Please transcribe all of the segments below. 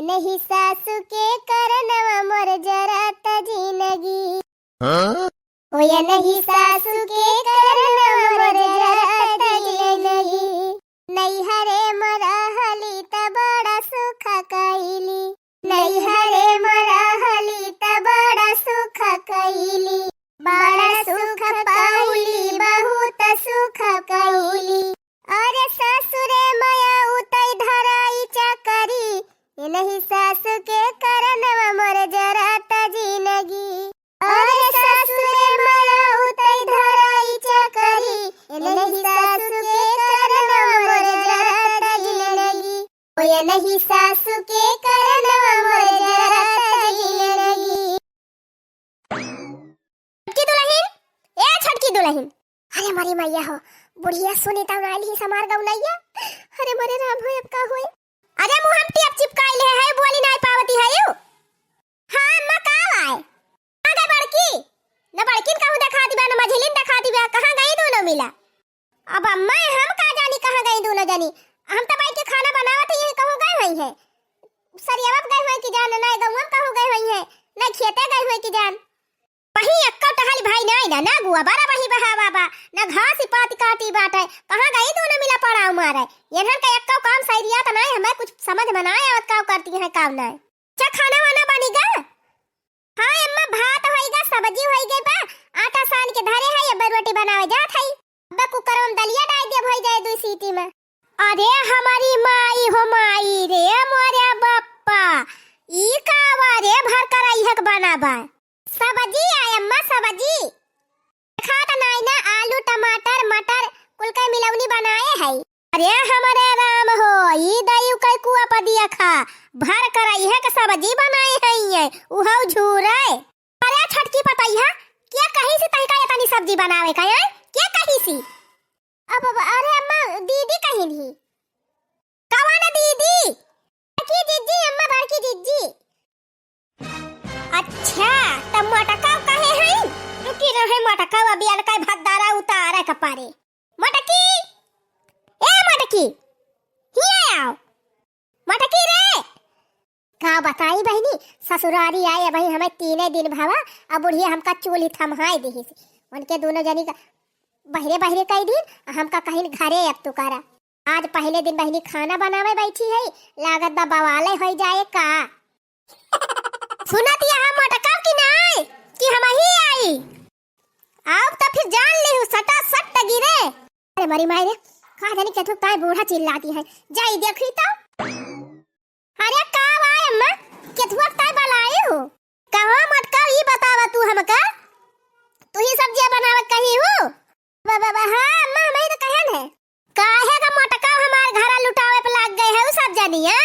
नहीं सासू के करनवा मोर जरत जिंदगी। ओ ये नहीं सासू के करनवा मोर जरत जिंदगी। नैहरे मरहली त बड़ा सुख कइली। नैहरे मरहली त बड़ा सुख कइली। बड़ा सुख पाइली बहुत सुख कइली। अरे ससुरे माया उतई धराई चकरी। ये नहीं सासु के करनवा मोर जरत जिंदगी। अरे ससुरे माया उतई धराई चकरी। ये नहीं सासु के करनवा मोर जरत जिंदगी। ओ ये नहीं सासु के करनवा मोर जरत जिंदगी। छटकी दुल्हन, ए छटकी दुल्हन, अरे मरी मैया हो बुढ़िया सुनीता नाली ही समार गौनैया। अरे मरे राम हो अब का होए। अरे मुंह हम टिप चिपकाइले है बोली नहीं पावती है यू। हां अम्मा का आए आगे बड़की न बड़कीन कहूं दिखा दिबा न मझिलिन दिखा दिबा। कहां गई दोनों मिला। अब अम्मा हम का जानी कहां गई दोनों जनी। हम तो बैठ के खाना बनावत ही कहूं गई हुई है। सरियावा गई हुई की जान नहीं गौम कहूं गई हुई है न खेते गई हुई की जान। वही अक्का टहल भाई नहीं ना गुआ बारा वही बहा बाबा ना घास ही पाती काटी बाटे। कहां गई दोनों मिला पड़ा मारे। यहन का अक्का काम सैरिया त नहीं हमें कुछ समझ में ना आवत का करती है काम नहीं। अच्छा खाना वाना बनेगा। हां अम्मा भात होएगा सब्जी होएगा बा आटा सान के धरे है अब रोटी बनावे जात है। अब कुकर में दलिया डाल दे भई जाए दो सीटी में। अरे हमारी माई हो माई रे मोरे बाप्पा ई कावा रे भर कर आई हक बनाबा। सब्जी आय अम्मा सब्जी खाता नहीं ना आलू टमाटर मटर कुल का मिलौनी बनाए है। अरे हमारे राम हो ई दयु कई कुआ पदिया खा भर कर आई है के सब्जी बनाए है ये उहौ झूरे। अरे छटकी पतैया क्या कहीं से तई का इतनी सब्जी बनावे का है क्या कहीं सी। अब अरे अम्मा दीदी कहीं नहीं कवाना दीदी की दीदी अम्मा बड़की दीदी। अच्छा तब मटका कहे हैं रुकी रहे मटका अभी अलका भद्दारा उतारे कपारे। मटकी ए मटकी ही आओ मटकी रे का बताई बहनी ससुरारी आए भाई हमें 3 दिन भावा। अब बुढ़िया हमका चूल्ही थमहाई दी उनके दोनों जनी का बहरे बहरे कई दिन हमका कहीं घरे अब तो करा। आज पहले दिन बहनी खाना बनावे बैठी है लागत दा बवाले हो जाए का। सुनत यहाँ मटका की नहीं कि हम ही आई आओ तो फिर जान ली हूँ सटा सट गिरे। अरे मरी माई रे कहा जानी क्या तो काय बूढ़ा चिल्लाती है जाई देखी तो। अरे का आए अम्मा केथुआ काय बलाए हो कहां मटका ही बतावा तू हमका। तू ही सब्जी बनावत कही हो बाबा। हां अम्मा मैं तो कहन है काहे का मटका हमार घर लुटावे पे लग गए है सब जनी है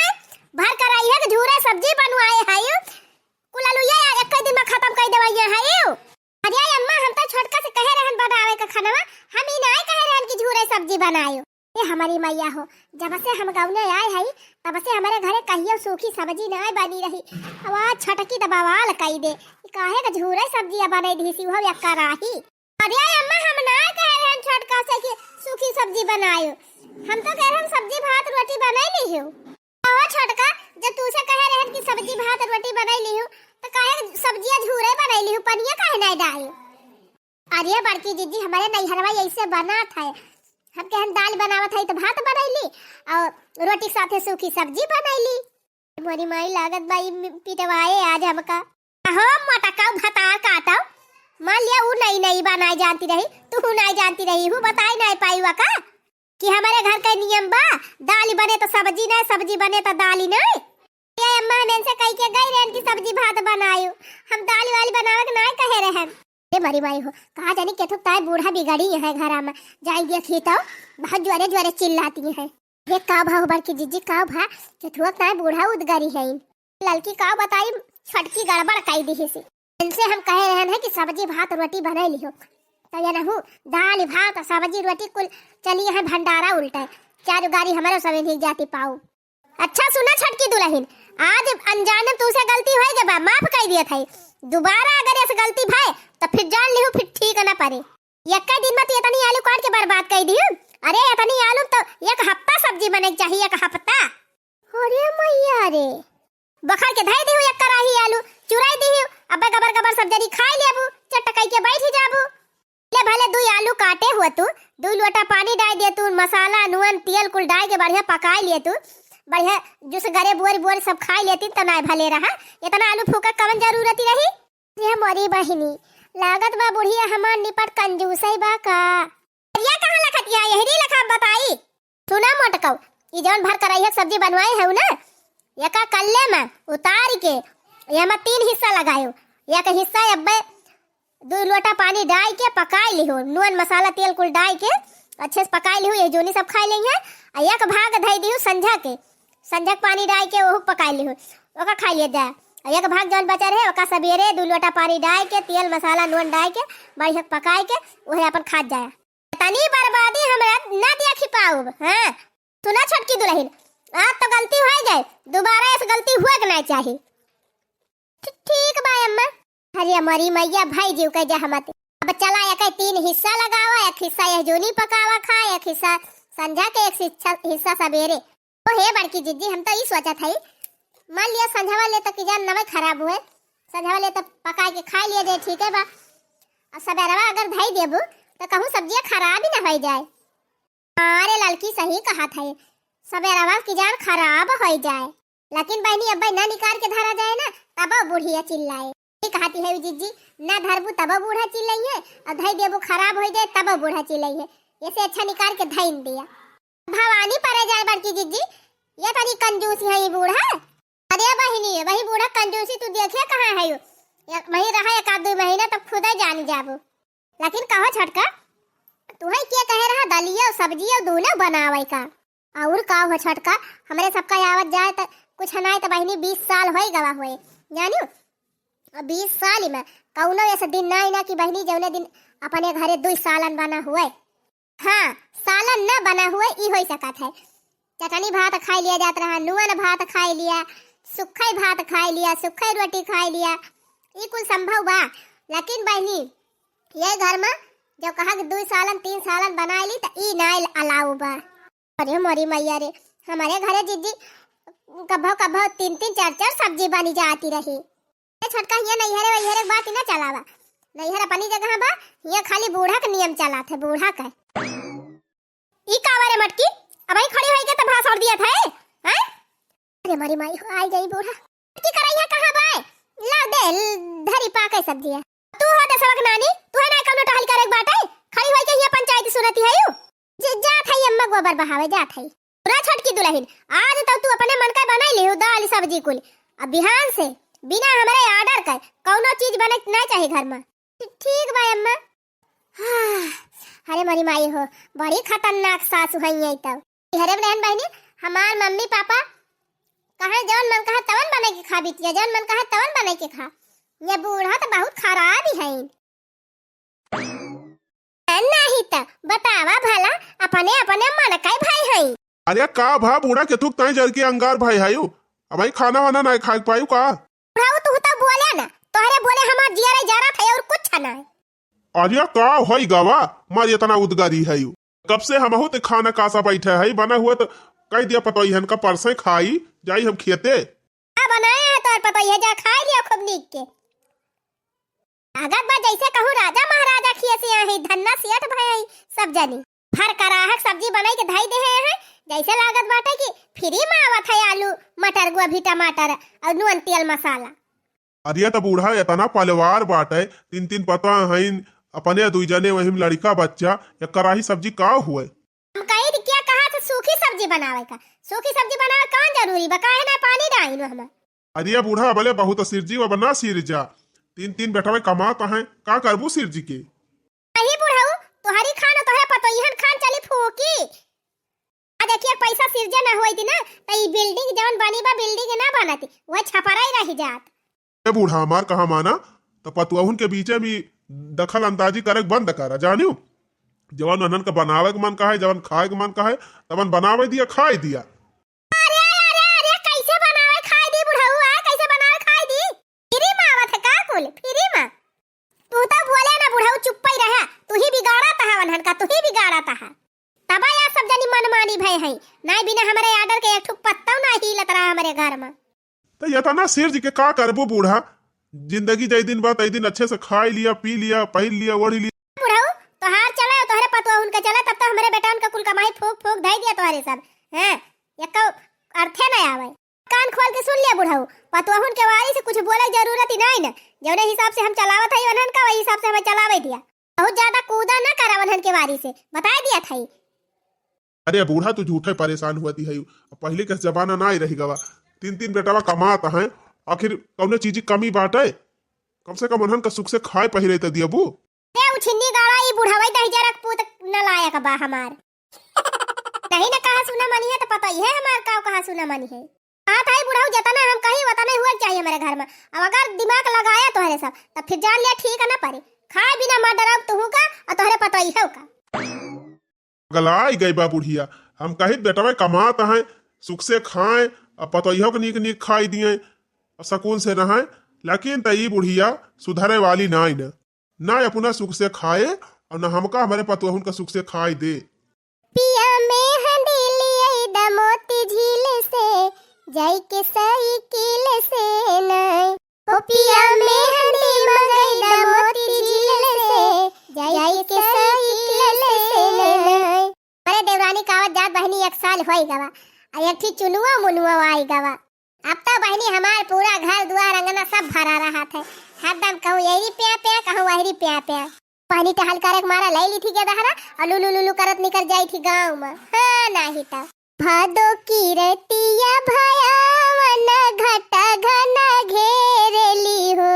भर कर आई है झूरे सब्जी बनवाए है कुलालुया एक दिन में खत्म कर देवैया है यू। अरे अम्मा हम तो छोटका से कहे रहन बनावे का खाना हम ही नहीं कहे रहन कि झूरे सब्जी बनायो। ये हमारी मैया हो जब से हम गांव में आए है तब से हमारे घरे कहियो सूखी सब्जी नहीं बनी रही। अब छटकी दबावाल कई दे काहे का झूरे सब्जी बने दी सी हो यक्का राही। अरे अम्मा हम नहीं कहे रहन छोटका से कि सूखी सब्जी बनायो हम तो कह रहन सब्जी भात रोटी बनाई ली हो। ओ छोटका जब तू से कहे रहन कि सब्जी भात रोटी बनाई ली हो तो काहे सब्जियां झूरे बनाई ली हो पनिया काहे नहीं डालो। अरे बड़की दीदी हमारे नैहरवा ऐसे बना था हम कहन दाल बनावत है तो भात बनाई ली और रोटी साथे सूखी सब्जी बनाई ली। मोरी माई लागत बाई पिटवाए आज हमका। हम मटका भता काटा मान लिया वो नहीं बनाई जानती रही तू नहीं जानती रही हूँ बताई नहीं पाई का कि हमारे घर का नियम बा दाल बने तो सब्जी नहीं सब्जी बने तो दाल नहीं। ये अम्मा मैंने से कह के गई रहन की सब्जी भात बनायो हम दाल वाली बनावे के नहीं कहे रहन। ए मरी माई हो कहा जानी केथु ताय बूढ़ा बिगड़ी है घर में जाई देखी तो बहुत जोरे जोरे चिल्लाती है। ये का भाव बड़की जीजी का भा केथुआ ताय बूढ़ा उदगरी है लड़की का बताई छटकी गड़बड़ कई दी सी। इनसे हम कहे रहन है कि सब्जी भात रोटी बनाई लियो तो ये रहू दाल भात सब्जी रोटी कुल चलिए है भंडारा उल्टा चार गाड़ी हमारे सब नहीं जाती पाऊ। अच्छा सुना छटकी दुल्हन आज अनजाने तुझसे गलती हो गई बा माफ कर दिया था दोबारा अगर ऐसे गलती भाई तो फिर जान लियो फिर ठीक ना पड़े। एक दिन में तो इतनी आलू काट के बर्बाद कर दी। अरे इतनी आलू तो एक हफ्ता सब्जी बने चाहिए एक हफ्ता। अरे मैया रे बखर के धई दिहु एक कराही आलू चुराई दिहु अब गबर गबर सब जरी खाई लेबू चटकाई के बैठ जाबू ले भले दुई आलू काटे हुआ तू दू लोटा पानी डाल दे तू मसाला नून तेल कुल डाल के बढ़िया पकाई लिए तू बढ़िया जुस गरे बोर बोर सब खाई लेती त ना भले रहा इतना आलू फूका कवन जरूरत रही ये मोरी बहिनी लागत बा बुढ़िया हमार निपट कंजूस है बा का ये कहां लखतिया यही लखा बताई सुना मोटकौ ई जौन भर कराई सब्जी बनवाई है ना यका कल्ले में उतार के ये में 3 हिस्सा लगायो एक हिस्सा अब्बे 2 लोटा पानी डाल के पकाई लिहो नून मसाला तेल कुल डाल के अच्छे से पकाई लिहो ये जोनी सब खाई लेंगे आ एक भाग धई दियो संझा पानी डाल के वो पकाई लिहो ओका खा लिए जाए एक भाग जौन बचा रहे ओका सवेरे 2 लोटा पानी डाल के तेल मसाला नून डाल के बढ़िया पकाई के वही अपन खा जाए तनी बर्बादी हमरा ना देखी पाऊ हां सुना छटकी दुल्हन आज तो गलती हो जाए दोबारा ऐसी गलती हुआ के नहीं चाहिए ठीक बा अम्मा अरे हमारी मैया भाई जीव कह जा हमते अब चला एक 3 हिस्सा लगावा एक हिस्सा यह जोनी पकावा खा एक हिस्सा संझा के एक हिस्सा सवेरे तो हे बड़की जिज्जी हम तो ई सोचा था मान लिया संझा वाले तक की जान नमक खराब हुए संझा वाले तक पका के खा लिया जाए ठीक है बा और सवेरवा अगर धई देबू तो कहूं सब्जियां खराब ही ना हो जाए अरे लड़की सही कहा था सवेरवा की जान खराब हो जाए लेकिन बहनी अब ना निकाल के धरा जाए ना तब बुढ़िया चिल्लाए ये कहती है जिज्जी ना धरबू तब बूढ़ा चिल्लाइए और धई देबू खराब हो जाए तब बूढ़ा चिल्लाइए ऐसे अच्छा निकाल के धई दिया भवानी परे जाए बड़की जिज्जी ये तरी कंजूसी है ये बूढ़ा अरे बहनी वही बूढ़ा कंजूसी तू देखे कहाँ है वही रहा 1-2 महीना तब खुद ही जान जाबू लेकिन कहो छटका तू है क्या कह रहा दलिया और सब्जी और दोनों बनावे का और का हो छटका हमरे सबका आवत जाए तो कुछ नहीं तो बहनी 20 साल होई गवा होए जानियो 20 साल में कौनो ऐसा दिन नहीं ना कि बहनी जौने दिन अपने घरे 2 सालन बना हुए हाँ सालन न बना हुए ई हो सकत है चटनी भात खाई लिया जात रहा नून भात खाई लिया सुखई भात खाई लिया सुखई रोटी खाई लिया ई कुल संभव बा लेकिन बहनी ये घर में जो कहा कि 2 सालन 3 सालन बना ली तो ई नाइल अलाउ बा अरे मोरी मैया रे हमारे घरे जिज्जी कभो 3-3 4-4 सब्जी बनी जाती रही छटका ये नैहरे वैहरे बात ही ना चलावा नैहर अपनी जगह बा ये खाली बूढ़ा का नियम चला थे बूढ़ा का ई कावरे मटकी अब ही खड़ी होई के तो भाषण दिया था हैं अरे मारी माई आई गई बूढ़ा की करैया कहां बा ला दे धरी पाके सब्जी तू हो दे सबक नानी तू है ना कौनो टहल करे बाटे खड़ी होई के ये पंचायत सुनती है यू जे जा थई अम्मा गोबर बहावे जा थई पूरा छटकी दुल्हन आज तो तू अपने मन का बनाई ले दाल सब्जी कुल अब बिहान से बिना हमारे ऑर्डर के कौनो चीज बने ना चाहिए घर में ठीक बा अम्मा अरे मरी माई हो बड़ी खतरनाक सासु है ये तो घरे में रहन बहनी हमार मम्मी पापा कहा जौन मन कहा तवन बने के खा बिटिया जौन मन कहा तवन बने के खा ये बूढ़ा तो बहुत खराब ही है नहीं तो बतावा भला अपने अपने मन का भाई है अरे का भा बूढ़ा के थुक ताई जर के अंगार भाई हायू अब भाई खाना वाना ना खा पायू का बुढ़ाऊ तू तो बोले ना तोहरे बोले हमार जिया जा रहा था और कुछ ना अरे का होई गवा मार इतना उदगारी है यू कब से हम होते खाना कासा बैठे है बना हुआ तो कह दिया पता हन का परसे खाई जाई हम खेते बनाया है तो पता है जा खा लिया खूब नीक के अगर बा जैसे कहूँ राजा महाराजा खिए से है धन्ना सियट भाई सब जानी भर कराहक सब्जी बनाई के धाई दे है जैसे लागत बाटे कि फ्री में आवत है आलू मटर गोभी टमाटर और नून तेल मसाला अरे तो बूढ़ा इतना पलवार बाटे 3-3 पता है अपने 2 जने वही लड़का बच्चा या कराही सब्जी का हुए हम कहीं क्या कहा था सूखी सब्जी बनावे का सूखी सब्जी बनावे कौन जरूरी बका है ना पानी डाइन हम अरे बूढ़ा भले बहुत सिरजी व बना सिरजा 3-3 बेटा में कमाता है का करबू सिरजी के नहीं बुढ़ाऊ तुम्हारी खाना तो है पतो यहन खान चली फूकी आ देखिए पैसा सिरजे ना होई थी ना तो ई बिल्डिंग जवन बनी बा बिल्डिंग ना बनाती वो छपराई रह जात ए बूढ़ा हमार कहा माना तो पतुआहुन के बीच में दखल अंदाजी करे बंद करा जानियो जवन अनन का बनावे के मन का है जवन खाए के मन का है तवन बनावे दिया खाए दिया अरे अरे अरे कैसे बनावे खाए दी बुढ़ाऊ आ कैसे बनावे खाए दी फ्री में आवत है का कुल फ्री में तू तो बोले ना बुढ़ाऊ चुप ही रहा तू ही बिगाड़ा ता वनहन का तू ही बिगाड़ा ता तबा या सब जनी मनमानी भय है नहीं बिना हमारे ऑर्डर के एक ठुक पत्ता ना हिलत रहा हमारे घर में तो यतना सिर जी के का करबो बूढ़ा, जिंदगी जय दिन बाद दिन अच्छे से खाई लिया, पी लिया, पहन लिया, ओढ़ लिया। बुढ़ाऊ तोहार चला तोहरे पतवा उनके चला, तब तो हमारे बेटा उनका कुल कमाई फूक फूक धई दिया तोहरे सब। हैं यक्का अर्थे न आवे। कान खोल के सुन लिया बुढ़ाऊ, पतवा उनके वारी से कुछ बोले की जरूरत ही नहीं न। जौने हिसाब से हम चलावत हई वनहन का वही हिसाब से हमें चलावे दिया। बहुत ज्यादा कूदा न करा वनहन के वारी से, बता दिया था। अरे बूढ़ा तू झूठे परेशान हुआ है, पहले के जमाना ना ही रही गवा। 3 बेटावा कमाता है, आखिर कौने चीज की कमी बाटे? कम से कम उन्हन का सुख से खाए पहिरे तो दिया बू। ए उछिन्नी गाड़ा ई बुढ़ावई दही जरक पूत न लायक बा हमार। नहीं न कहा सुना मानी है तो पता ही है हमार का कहा सुना मानी है। हां थाई बुढ़ाऊ जतना हम कही वतना हुआ चाहिए मेरे घर में। अब अगर दिमाग लगाया तोहरे सब तब फिर जान लिया ठीक है ना परे। खाए बिना मर डराव तू का और तोहरे पता ही है का। गलाई गई बा बुढ़िया, हम कही बेटवा कमाता है, सुख से खाए और पतोइयों के नीक नीक खाई दिए और सकून से रहें। लेकिन तई बुढ़िया सुधरे वाली ना अपना सुख से खाए और न हमका हमारे पतोह का सुख से खाई दे। पिया में हंडीली दमोती झील से जाई के साइकिल से नहीं। ओ पिया में हंडी मंगई दमोती झील से जाई के साइकिल से नहीं। अरे देवरानी कावत जात बहनी 1 साल होई गवा और एक थी चुनुआ मुनुआ आई गवा। अब तो बहनी हमार पूरा घर दुआर अंगना सब भरा रहा था। हरदम कहूँ यही प्या प्या, कहूँ वही प्या प्या। पानी टहल कर मारा ले ली थी गदहरा और लुलु लुलु करत निकल जाई थी गांव में। हाँ नहीं था भादो की रतिया भया मन घटा घना घेरेली हो।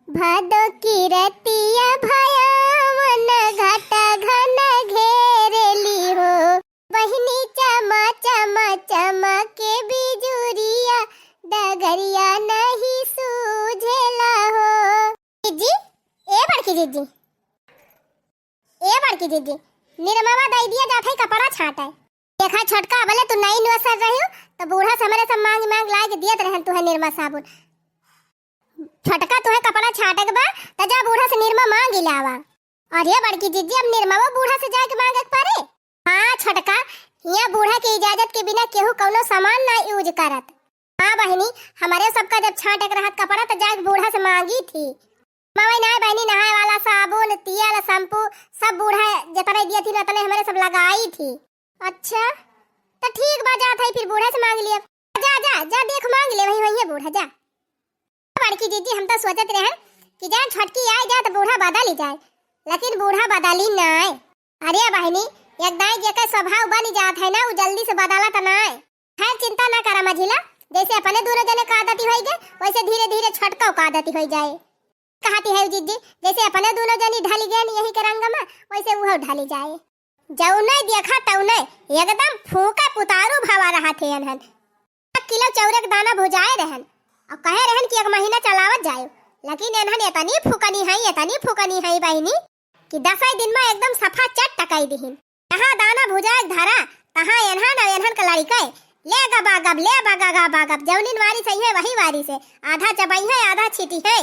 भादो की रतिया भया मन घटा घना घेरेली हो। बहिनी चमा चमा चमा के बिजुरिया डगरिया नहीं सूझेला हो। जी ए बड़की जीजी निर्मवा दई दिया जाथे कपड़ा छाटे। देखा छोटका भले तू नहीं नसर रही तो बूढ़ा से हमारे सब मांग मांग ला के दियत रहन तू है निर्मा साबुन। छोटका तू है कपड़ा छाटे के बा त जा बूढ़ा से निर्मा मांग लावा। और ये बड़की जीजी अब निर्मवा बूढ़ा से जाके मांगे पारे। हां छोटका हिया बूढ़ा की इजाजत के बिना केहू कौनो सामान ना यूज करत। हां बहनी हमारे सबका जब छाटे के रहत कपड़ा त जाके बूढ़ा से मांगी थी। मावई ना बहनी नहाए वाला साबुन तेल शैम्पू सब बूढ़ा जितना दिया थी उतने हमारे सब लगाई थी। अच्छा तो ठीक बा जात है फिर बूढ़ा से मांग लिया। जा जा जा देख मांग ले वही वही बूढ़ा जा। बड़की जीजी हम तो सोचत रहे कि जान छटकी आए जा तो बूढ़ा बदल ही जाए, लेकिन बूढ़ा बदली ना आए। अरे बहनी एक दाई जेकर स्वभाव बन जात है ना वो जल्दी से बदला तो ना आए। खैर चिंता ना करा मझिला, जैसे अपने दोनों जने का आदती होई गए वैसे धीरे धीरे छटका का आदती होई जाए। कहती है जीजी जैसे अपने दोनों जनी ढली गए यही के रंग में वैसे वो ढली जाए। जौ नहीं देखा तौ नहीं एकदम फूका पुतारू भावा रहा थे। 1 किलो चौरे के दाना भुजाए रहन और कहे रहन कि 1 महीना चलावत जाए, लेकिन एनहन इतनी फुकनी है बहनी कि 10 दिन में एकदम सफा चट टकाई दिहिन। जहाँ दाना भुजाए धरा तहाँ एनहन का लड़का ले बागब जौनिन वारी सही है वही वारी से आधा चबाई है आधा छीटी है।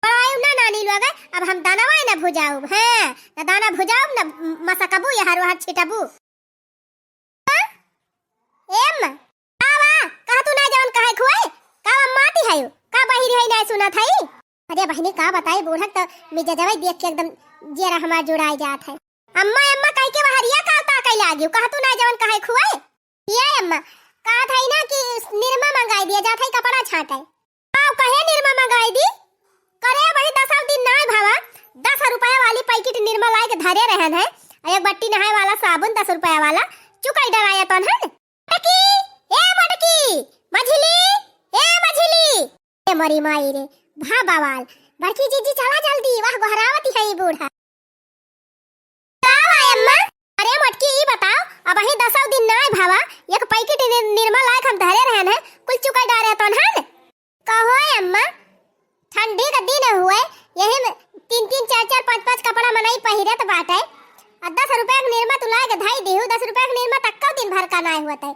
पढ़ाई ना नानी लोग अब हम दानावाई ना भुजाऊ हैं ना दाना भुजाऊ ना मसकबू या हर वहर छिटबू। एम आवा कह तू ना जवन कहे खुआई का माटी है का बहिरी है ना सुना थाई। अरे बहनी का बताई बूढ़ा तो मिजा जवाई देख के एकदम जेरा हमार जुड़ाई जात है। अम्मा अम्मा कह के बहरिया का कह लागियो कह तू ना जवन कहे खुआई। ये अम्मा कहा था ना कि निर्मा मंगाई दिया जात है कपड़ा छाटे। आओ कहे निर्मा मंगाई दी करे वही 10 दिन ना भावा 10 रुपया वाली पैकेट निर्मा लाई के धरे रहन है। एक बट्टी नहाए वाला साबुन 10 रुपया वाला चुकाई डराया तन है। मटकी मझिली ए मरी माई रे भा बावाल बड़की जीजी चला जल्दी वाह गोहरावती है ये बूढ़ा। अम्मा अरे मटकी ये बताओ अब वही 10 दिन ना भावा एक पैकेट निर्मा लाई हम धरे रहन है कुल चुकाई डराया तन है। कहो अम्मा ठंडी का दिन हुए यही में 3 4 5 कपड़ा मनाई पहिरत बाटे और 10 रुपया का निर्मा तू लाए के धाई देहु 10 रुपया का निर्मा तक का दिन भर का ना हुआ है।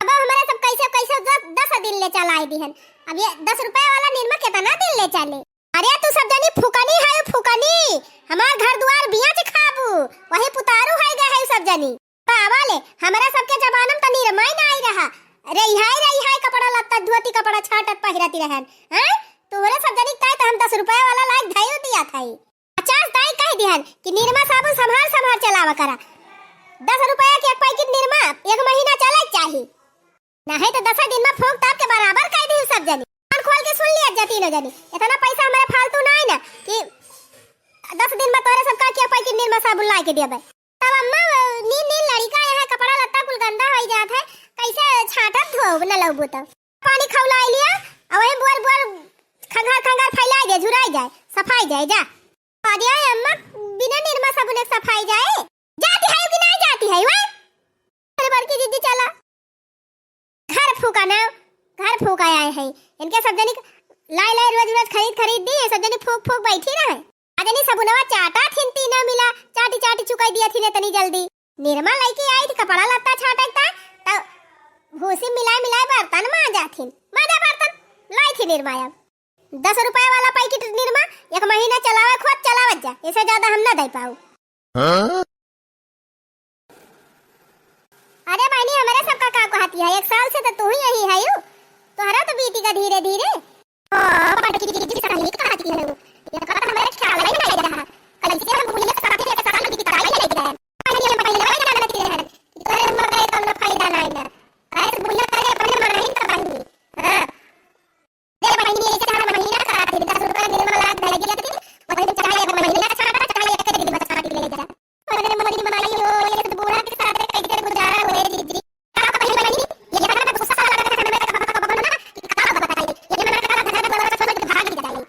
अब हमारे सब कैसे 10 दिन ले चलाई दिहन। अब ये 10 रुपया वाला निर्मा कितना दिन ले चले। अरे तू सब जनी फुकनी है फुकनी हमार घर द्वार बिया च खाबू वही पुतारू है गए है सब जनी पावाले हमारा सबके जबानम त निर्मा ही ना आई रहा। रही है कपड़ा लत्ता धुए धोती कपड़ा छाटत पहिरती रहन हैं। तोहरे सब जनी ताई त हम 10 रुपया वाला लाइक धाइयो दिया थाई। 50 दाई कह दिहन कि निरमा साबुन संभाल संभाल चलावा करा। 10 रुपया के एक पैकेट निरमा 1 महीना चले चाहिए, नहीं तो 10 दिन में फोक ताप के बराबर कह दी सब जनी। कान खोल के सुन लिया जती न जनी, इतना पैसा हमारे फालतू ना है ना कि 10 दिन में तोरे सबका के पैकेट निरमा साबुन ला के देबे। तब अम्मा नीन नीन लड़का है, कपड़ा लत्ता कुल गंदा हो जात है, कैसे छाटत हो न लौबो त पानी खौला लिया और वही बोर बोर खंगार खंगार फैला दे, झुराई जाए, सफाई जाए जा। आ दिया अम्मा बिना निरमा साबुन एक सफाई जाए। जाती है कि नहीं जाती है वे? अरे बड़की दीदी चला घर फूका ना, घर फूक आए हैं इनके सब जनी लाई लाई रोज रोज खरीद खरीद दी सब जनी फूक फूक बैठी रहे। आजनी सबुनवा चाटा थिनती न मिला, चाटी चाटी चुकाई दिया थी ने तनी जल्दी। निरमा लेके आई थी कपड़ा लत्ता छाटता तब भूसी मिलाए मिलाए बर्तन में जाथिन, माजा बर्तन लाई थी निरमा। अब 10 रुपया वाला पैकेट निरमा 1 महीना चलावे खुद चलावत जा, इससे ज्यादा हम ना दे पाऊ। अरे बहनी हमारे सबका का कहती है, 1 साल से तो तू ही यही है यू, तोहरा तो बीती का धीरे धीरे। ये कहा हमारे ख्याल में नहीं रहा, कल से हम भूल साथ ही एक साल की कराई ले गए। पहले लगा लेते हैं कि मर गए तो फायदा नहीं ना, ऐसे भूल करे अपने मर नहीं तो बंदी। हां दे बहनी ये चार महीना का 10 रुपया निरमा लाग दे गया थी, और फिर चढ़ाई 1 महीना का चढ़ाई एक दिन बस साथ ले जा। और अगर मम्मी मलाई हो ये तो बुरा के साथ कैसे गुजारा हो रे दीदी। का पहले बहनी ये जगह में गुस्सा लगा था हमें का बोलना कि का बताइए ये मेरा का घर वाला छोड़ के भाग निकल गई।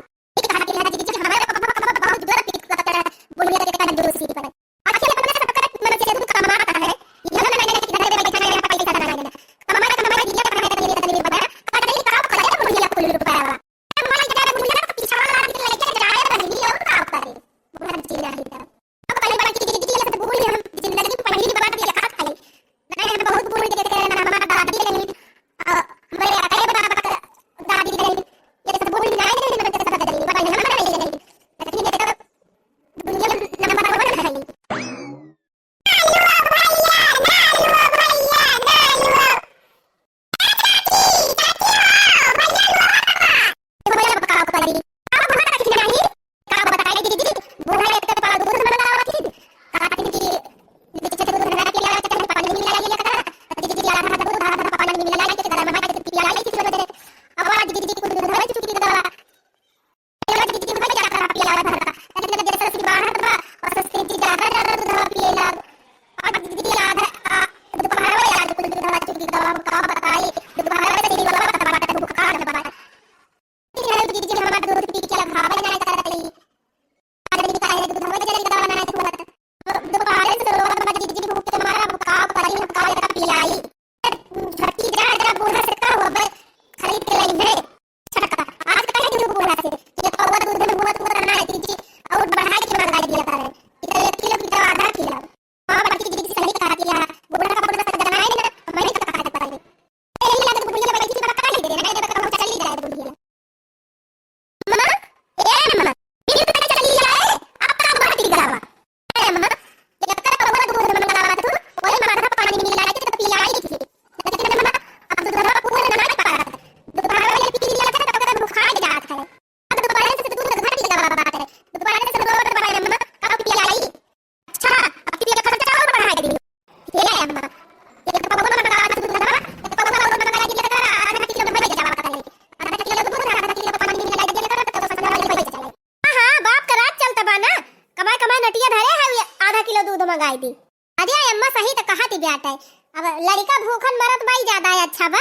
मंगाई दी। अरे अम्मा सही तो कहा थी बेटा, अब लड़का भूखन मरत भाई ज्यादा है। अच्छा बा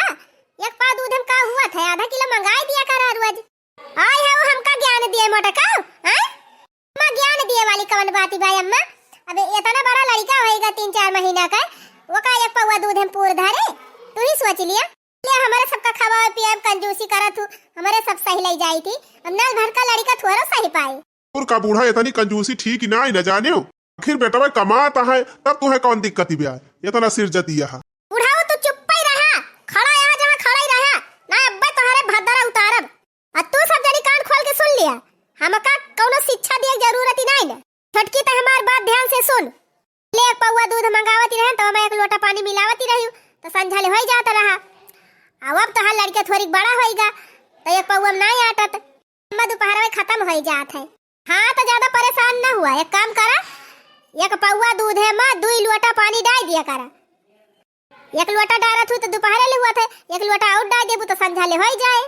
एक पा दूध हम का हुआ था, आधा किलो मंगाई दिया करा रोज। आय है वो हमका ज्ञान दिए मोटा का हैं, अम्मा ज्ञान दिए वाली कौन बात भाई अम्मा। अब इतना बड़ा लड़का होएगा 3-4 महीना का, वो का एक पौवा दूध हम पूर धरे। तू ही सोच लिया ले हमारे सबका खवा पिया कंजूसी करत हूं, हमारे सब सही ले जाई थी। अब नल भर का लड़का थोड़ा सही पाए। और का बूढ़ा इतनी कंजूसी ठीक ही ना ही न जाने हो। आखिर बेटा भाई कमाता है तब तुम्हें कौन दिक्कत ही ब्याह, इतना सिर जती है। बुढ़ाओ तू चुप ही रहा, खड़ा यहाँ जहाँ खड़ा ही रहा ना, अब्बे तुम्हारे भद्दरा उतारब। और तू सब जरी कान खोल के सुन लिया, हमका कोनो शिक्षा दिए जरूरत ही नहीं ना। छटकी तो हमार बात ध्यान से सुन, ले एक पौवा दूध मंगावती रहे तो मैं एक लोटा पानी मिलावती रही तो संझा ले हो जाता रहा। अब तो लड़के थोड़ी बड़ा होएगा तो एक पौआ में नहीं आटत, दोपहर में खत्म हो जात है। हाँ तो ज्यादा परेशान न हुआ, एक काम करा, एक पौआ दूध है में 2 लोटा पानी डाल दिया करा। 1 लोटा डालत हूँ तो दोपहर ले हुआ था, 1 लोटा और डाल देबू तो संझा ले हो जाए।